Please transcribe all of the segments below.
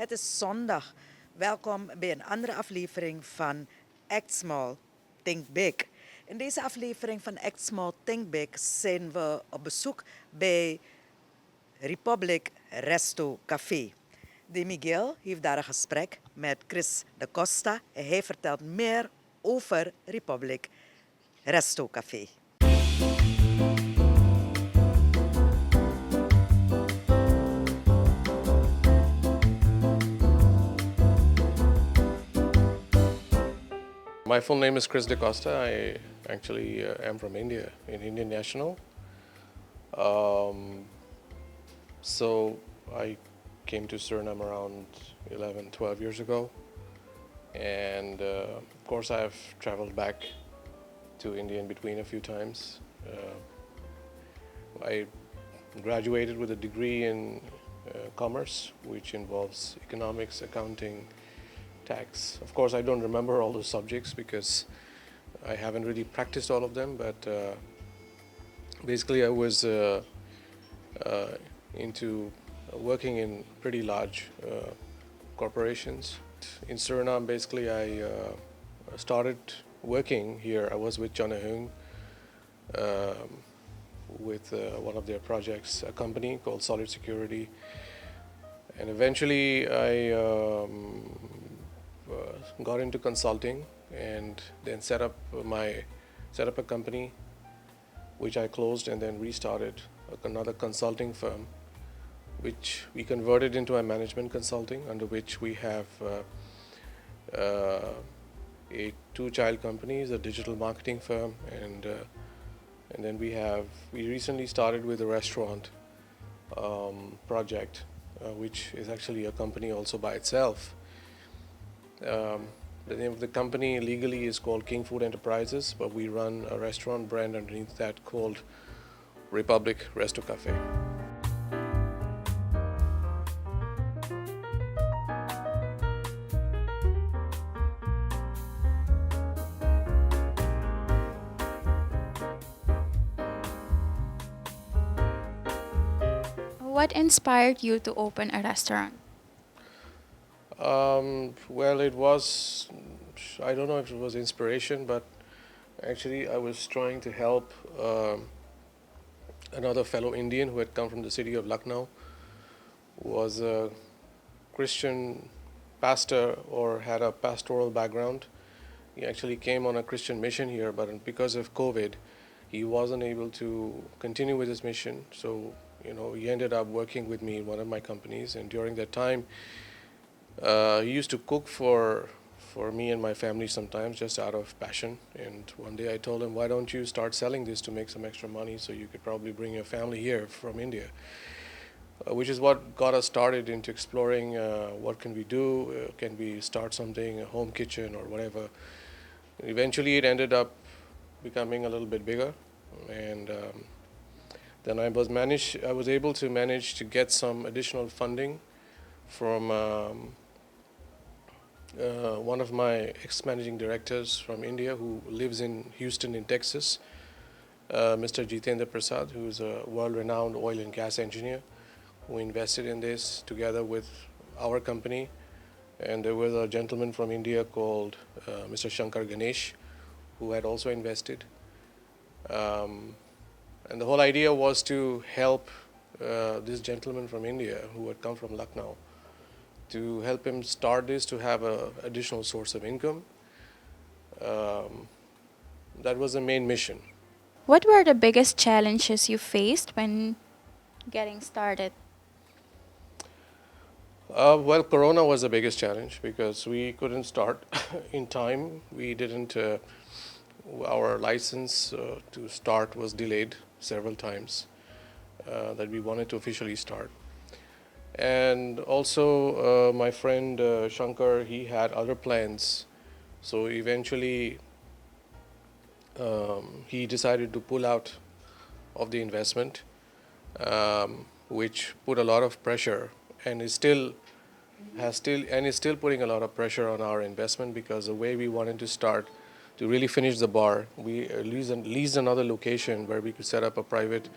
Het is zondag. Welkom bij een andere aflevering van Act Small, Think Big. In deze aflevering van Act Small, Think Big zijn we op bezoek bij Republik Restocafé. De Miguel heeft daar een gesprek met Chris de Costa en hij vertelt meer over Republik Restocafé. My full name is Chris de Costa. I actually am from India, an Indian national. So I came to Suriname around 11, 12 years ago. And of course I've traveled back to India in between a few times. I graduated with a degree in commerce, which involves economics, accounting, tax. Of course, I don't remember all those subjects because I haven't really practiced all of them, but basically I was into working in pretty large corporations. In Suriname, basically I started working here. I was with John Hung with one of their projects, a company called Solid Security. And eventually I got into consulting and then set up a company which I closed and then restarted another consulting firm which we converted into a management consulting, under which we have a two-child companies, a digital marketing firm, and then we recently started with a restaurant project, which is actually a company also by itself. The name of the company legally is called King Food Enterprises, but we run a restaurant brand underneath that called Republik Restocafé. What inspired you to open a restaurant? Well, I don't know if it was inspiration, but actually I was trying to help another fellow Indian who had come from the city of Lucknow, who was a Christian pastor or had a pastoral background. He actually came on a Christian mission here, but because of COVID, he wasn't able to continue with his mission. So, he ended up working with me in one of my companies, and during that time, he used to cook for me and my family sometimes, just out of passion. And one day I told him, why don't you start selling this to make some extra money so you could probably bring your family here from India, which is what got us started into exploring what can we do, can we start something, a home kitchen or whatever. Eventually it ended up becoming a little bit bigger, and then I was able to manage to get some additional funding from one of my ex-managing directors from India who lives in Houston in Texas, Mr. Jitendra Prasad, who is a world-renowned oil and gas engineer, who invested in this together with our company. And there was a gentleman from India called Mr. Shankar Ganesh, who had also invested. And the whole idea was to help this gentleman from India who had come from Lucknow, to help him start this, to have an additional source of income. That was the main mission. What were the biggest challenges you faced when getting started? Well, Corona was the biggest challenge because we couldn't start in time. We didn't, our license to start was delayed several times, that we wanted to officially start. And also my friend Shankar, he had other plans. So eventually he decided to pull out of the investment, which put a lot of pressure and is still putting a lot of pressure on our investment, because the way we wanted to start to really finish the bar, we leased another location where we could set up a private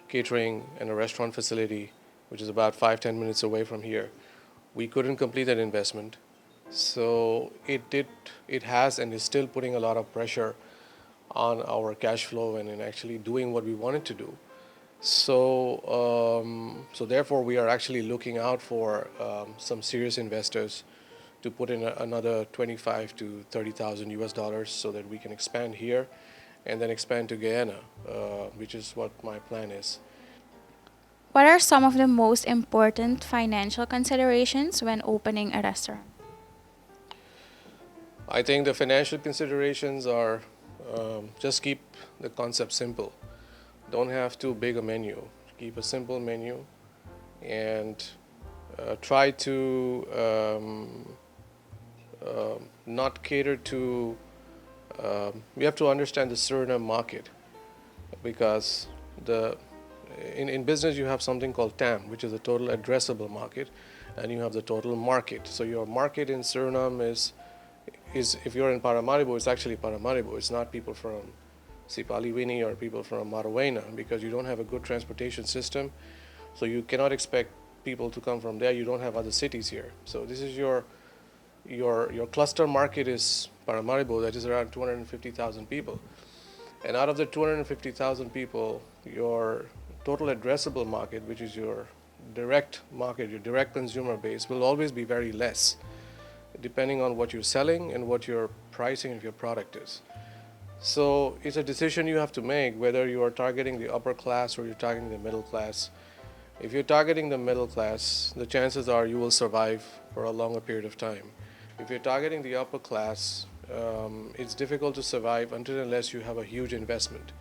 catering and a restaurant facility, which is about 5-10 minutes away from here. we couldn't complete that investment. So it has and is still putting a lot of pressure on our cash flow and in actually doing what we wanted to do. So therefore, we are actually looking out for some serious investors to put in another 25 to 30,000 US dollars so that we can expand here and then expand to Guyana, which is what my plan is. What are some of the most important financial considerations when opening a restaurant? I think the financial considerations are just keep the concept simple. Don't have too big a menu. Keep a simple menu and try to not cater to. We have to understand the Suriname market because in business you have something called TAM, which is the total addressable market, and you have the total market. So your market in Suriname is if you're in Paramaribo, it's actually Paramaribo. It's not people from Sipaliwini or people from Marawena because you don't have a good transportation system. So you cannot expect people to come from there. You don't have other cities here. So this is your cluster market is Paramaribo, that is around 250,000 people. And out of the 250,000 people, your total addressable market, which is your direct market, your direct consumer base, will always be very less, depending on what you're selling and what your pricing of your product is. So it's a decision you have to make whether you are targeting the upper class or you're targeting the middle class. If you're targeting the middle class, the chances are you will survive for a longer period of time. If you're targeting the upper class, it's difficult to survive until unless you have a huge investment.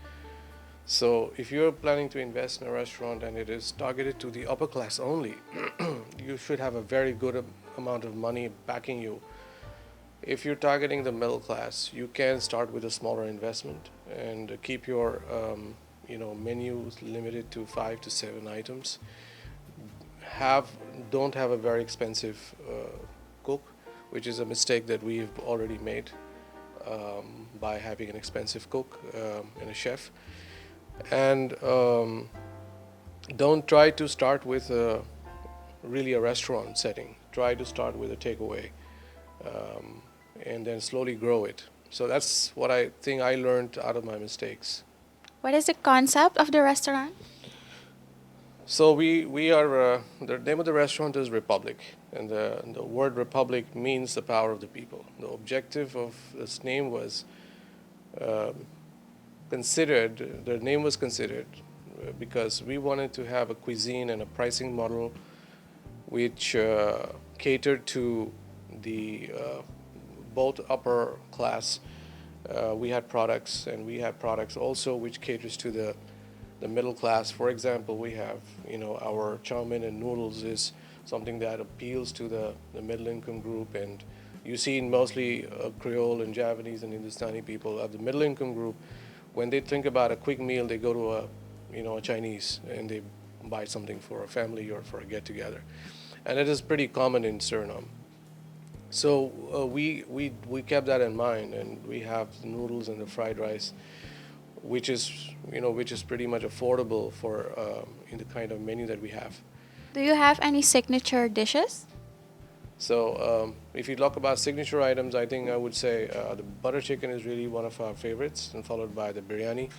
So if you're planning to invest in a restaurant and it is targeted to the upper class only, you should have a very good amount of money backing you. If you're targeting the middle class, you can start with a smaller investment and keep your menus limited to 5 to 7 items. Don't have a very expensive cook, which is a mistake that we've already made by having an expensive cook and a chef. And don't try to start with really a restaurant setting. Try to start with a takeaway and then slowly grow it. So that's what I think I learned out of my mistakes. What is the concept of the restaurant? So we are the name of the restaurant is Republic, and the word Republic means the power of the people. The objective of this name was considered. The name was considered because we wanted to have a cuisine and a pricing model which catered to the both upper class. We had products, and we have products also which caters to the middle class. For example, we have our chow mein and noodles is something that appeals to the middle income group, and you see mostly Creole and Javanese and Hindustani people of the middle income group. When they think about a quick meal, they go to a Chinese and they buy something for a family or for a get together, and it is pretty common in Suriname. So we kept that in mind, and we have the noodles and the fried rice, which is pretty much affordable for in the kind of menu that we have. Do you have any signature dishes? So if you talk about signature items, I think I would say the butter chicken is really one of our favorites, and followed by the biryani.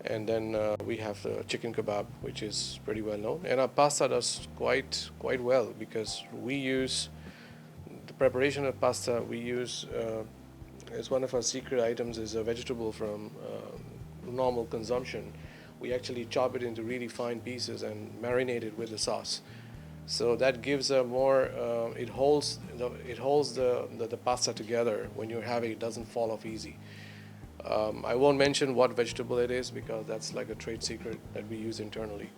And then we have the chicken kebab, which is pretty well known. And our pasta does quite well because we use the preparation of pasta. We use as one of our secret items is a vegetable from normal consumption. We actually chop it into really fine pieces and marinate it with the sauce. So that gives a more it holds the pasta together when you're having it. It doesn't fall off easy. I won't mention what vegetable it is because that's like a trade secret that we use internally.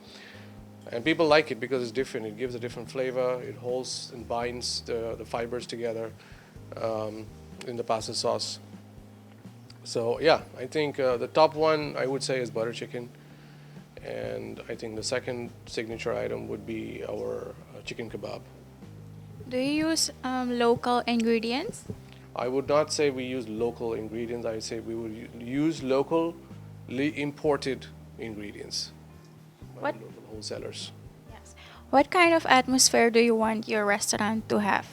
And people like it because it's different. It gives a different flavor. It holds and binds the fibers together in the pasta sauce. So yeah, I think the top one I would say is butter chicken. And I think the second signature item would be our chicken kebab. Do you use local ingredients? I would not say we use local ingredients. I would say we would use locally imported ingredients by What? local wholesalers. Yes. What kind of atmosphere do you want your restaurant to have?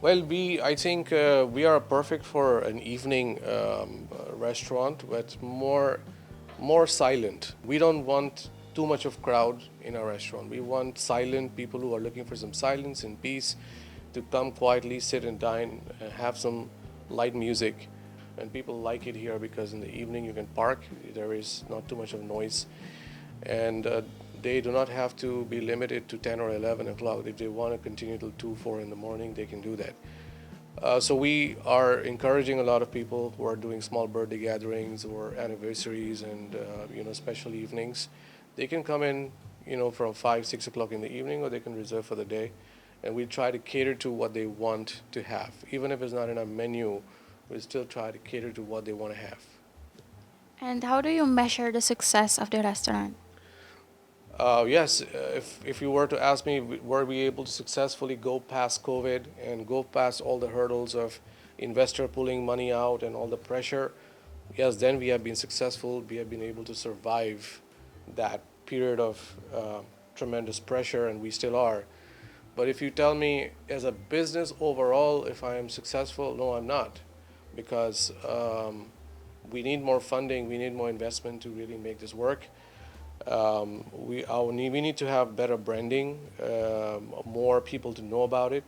Well, I think we are perfect for an evening restaurant, but more silent. We don't want too much of crowd in our restaurant. We want silent people who are looking for some silence and peace to come quietly, sit and dine, have some light music. And people like it here because in the evening you can park. There is not too much of noise, and they do not have to be limited to 10 or 11 o'clock. If they want to continue till 2, 4 in the morning, they can do that. So we are encouraging a lot of people who are doing small birthday gatherings or anniversaries and special evenings. They can come in, from 5, 6 o'clock in the evening, or they can reserve for the day. And we try to cater to what they want to have. Even if it's not in our menu, we still try to cater to what they want to have. And how do you measure the success of the restaurant? Yes, if you were to ask me, were we able to successfully go past COVID and go past all the hurdles of investor pulling money out and all the pressure? Yes, then we have been successful. We have been able to survive that period of tremendous pressure, and we still are. But if you tell me as a business overall, if I am successful, no, I'm not, because we need more funding, we need more investment to really make this work. We need to have better branding, more people to know about it.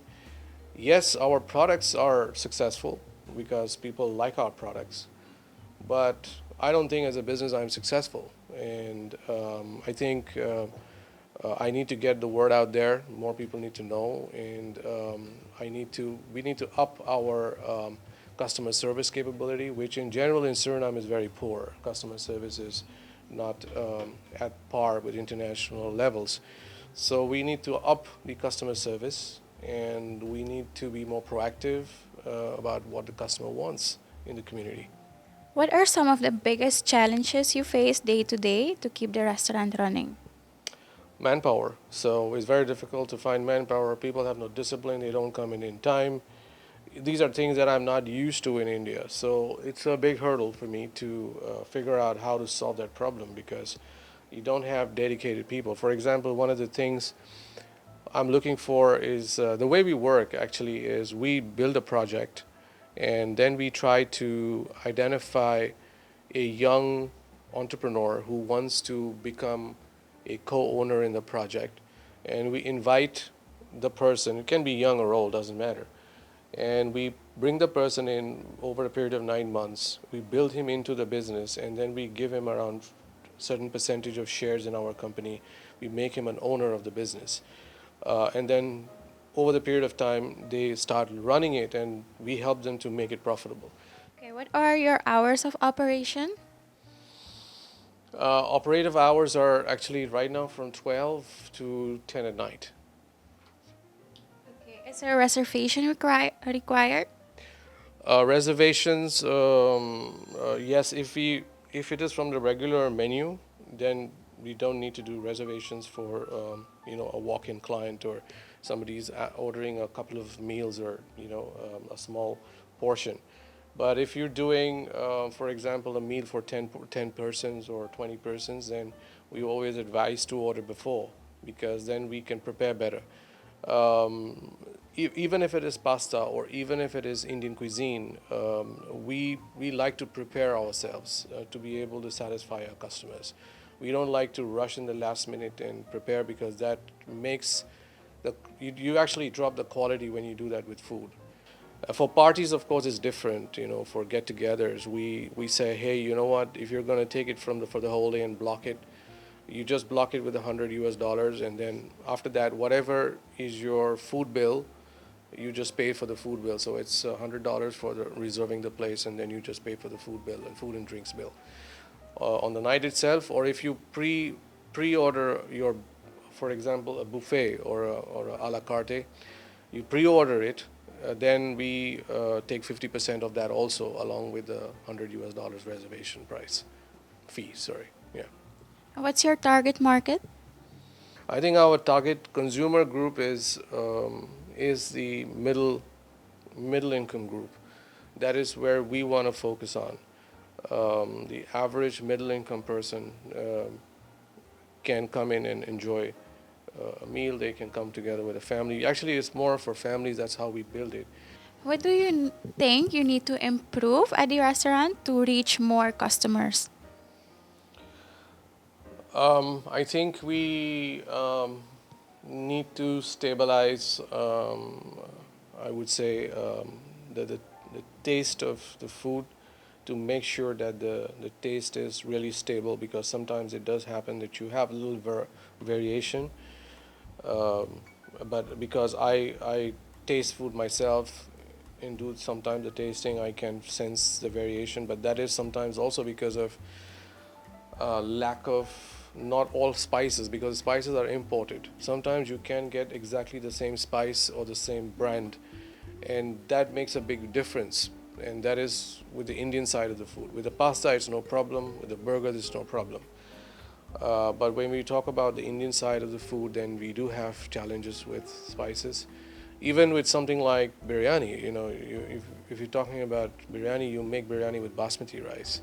Yes, our products are successful because people like our products, but I don't think as a business I'm successful, and I think I need to get the word out there. More people need to know, and we need to up our customer service capability, which in general in Suriname is very poor. Customer service is not at par with international levels. So we need to up the customer service, and we need to be more proactive about what the customer wants in the community. What are some of the biggest challenges you face day to day to keep the restaurant running? Manpower. So it's very difficult to find manpower. People have no discipline. They don't come in time. These are things that I'm not used to in India. So it's a big hurdle for me to figure out how to solve that problem, because you don't have dedicated people. For example, one of the things I'm looking for is the way we work actually is we build a project, and then we try to identify a young entrepreneur who wants to become a co-owner in the project, and we invite the person. It can be young or old, doesn't matter, and we bring the person in over a period of 9 months. We build him into the business, and then we give him around a certain percentage of shares in our company. We make him an owner of the business, and then over the period of time they start running it, and we help them to make it profitable. Okay, what are your hours of operation? Operative hours are actually right now from 12 to 10 at night. Okay, is there a reservation required? Reservations, yes, if it is from the regular menu, then we don't need to do reservations for a walk-in client, or somebody's ordering a couple of meals, or a small portion. But if you're doing, for example, a meal for 10 persons or 20 persons, then we always advise to order before, because then we can prepare better. Even if it is pasta or even if it is Indian cuisine, we like to prepare ourselves to be able to satisfy our customers. We don't like to rush in the last minute and prepare, because that makes you actually drop the quality when you do that with food. For parties, of course, it's different. For get-togethers, we say, hey, you know what? If you're going to take it for the whole day and block it, you just block it with $100, and then after that, whatever is your food bill, you just pay for the food bill. So it's $100 for reserving the place, and then you just pay for the food bill and food and drinks bill on the night itself. Or if you pre-order your, for example, a buffet or a la carte, you pre-order it. Then we take 50% of that also, along with the $100 reservation price fee. Sorry, yeah. What's your target market? I think our target consumer group is the middle income group. That is where we want to focus on. The average middle income person can come in and enjoy a meal, they can come together with a family. Actually, it's more for families. That's how we build it. What do you think you need to improve at the restaurant to reach more customers? I think we need to stabilize, I would say, the taste of the food, to make sure that the taste is really stable, because sometimes it does happen that you have a little variation. But because I taste food myself and do sometimes the tasting, I can sense the variation, but that is sometimes also because of lack of not all spices, because spices are imported. Sometimes you can get exactly the same spice or the same brand, and that makes a big difference. And that is with the Indian side of the food. With the pasta, it's no problem. With the burger, it's no problem. But when we talk about the Indian side of the food, then we do have challenges with spices. Even with something like biryani, if you're talking about biryani, you make biryani with basmati rice.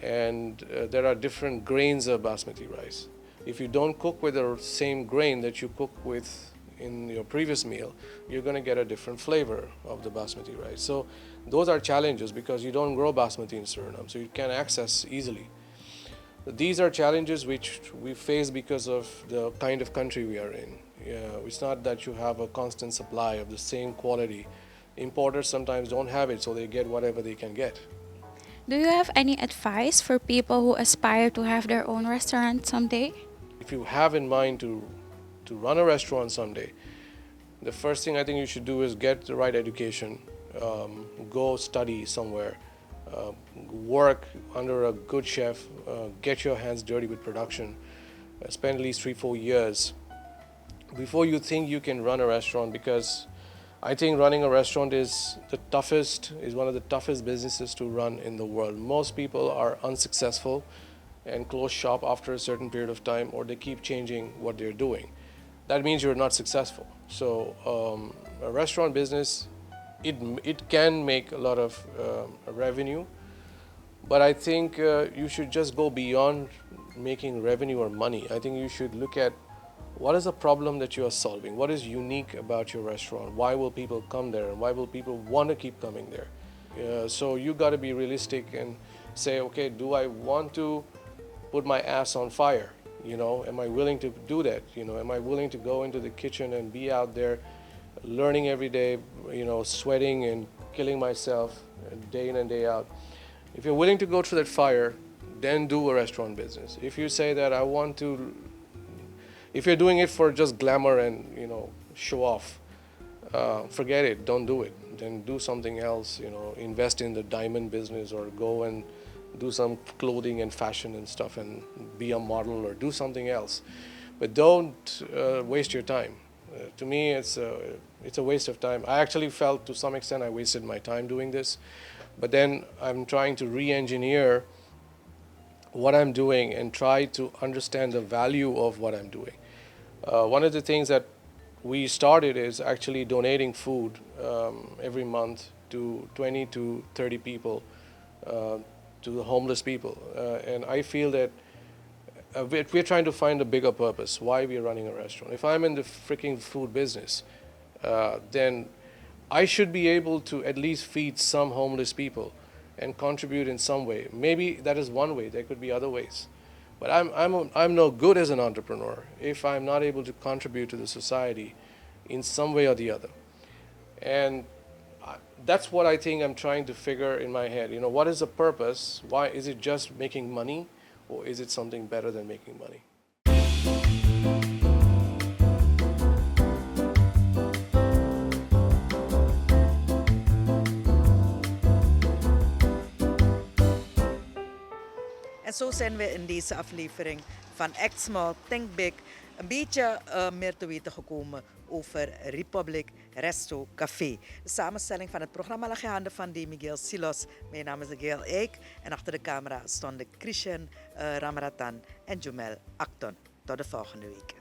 And there are different grains of basmati rice. If you don't cook with the same grain that you cook with in your previous meal, you're going to get a different flavor of the basmati rice. So those are challenges, because you don't grow basmati in Suriname, so you can access easily. These are challenges which we face because of the kind of country we are in. It's not that you have a constant supply of the same quality. Importers sometimes don't have it, so they get whatever they can get. Do you have any advice for people who aspire to have their own restaurant someday? If you have in mind to run a restaurant someday, the first thing I think you should do is get the right education. Go study somewhere, work under a good chef, get your hands dirty with production, spend at least 3-4 years before you think you can run a restaurant, because I think running a restaurant is one of the toughest businesses to run in the world. Most people are unsuccessful and close shop after a certain period of time, or they keep changing what they're doing. That means you're not successful. So a restaurant business, it can make a lot of revenue, but I think you should just go beyond making revenue or money. I think you should look at what is the problem that you are solving, what is unique about your restaurant, why will people come there, and why will people want to keep coming there. So you got to be realistic and say, okay, do I want to put my ass on fire? Am I willing to do that? Am I willing to go into the kitchen and be out there learning every day, sweating and killing myself day in and day out? If you're willing to go through that fire, then do a restaurant business. If you say that if you're doing it for just glamour and show off, forget it, don't do it. Then do something else, invest in the diamond business, or go and do some clothing and fashion and stuff and be a model, or do something else. But don't waste your time. To me, it's a waste of time. I actually felt to some extent I wasted my time doing this, but then I'm trying to re-engineer what I'm doing and try to understand the value of what I'm doing. One of the things that we started is actually donating food every month to 20 to 30 people, to the homeless people. And I feel that we're trying to find a bigger purpose, why we're running a restaurant. If I'm in the freaking food business, then I should be able to at least feed some homeless people and contribute in some way. Maybe that is one way, there could be other ways. But I'm no good as an entrepreneur if I'm not able to contribute to the society in some way or the other. And that's what I think I'm trying to figure in my head. What is the purpose? Why is it just making money, or is it something better than making money? En zo zijn we in deze aflevering van Act Small, Think Big een beetje meer te weten gekomen over Republik Restocafé. De samenstelling van het programma lag in handen van Miguel Silos. Mijn naam is Elke en achter de camera stonden Christian Ramaratan en Jumel Acton. Tot de volgende week.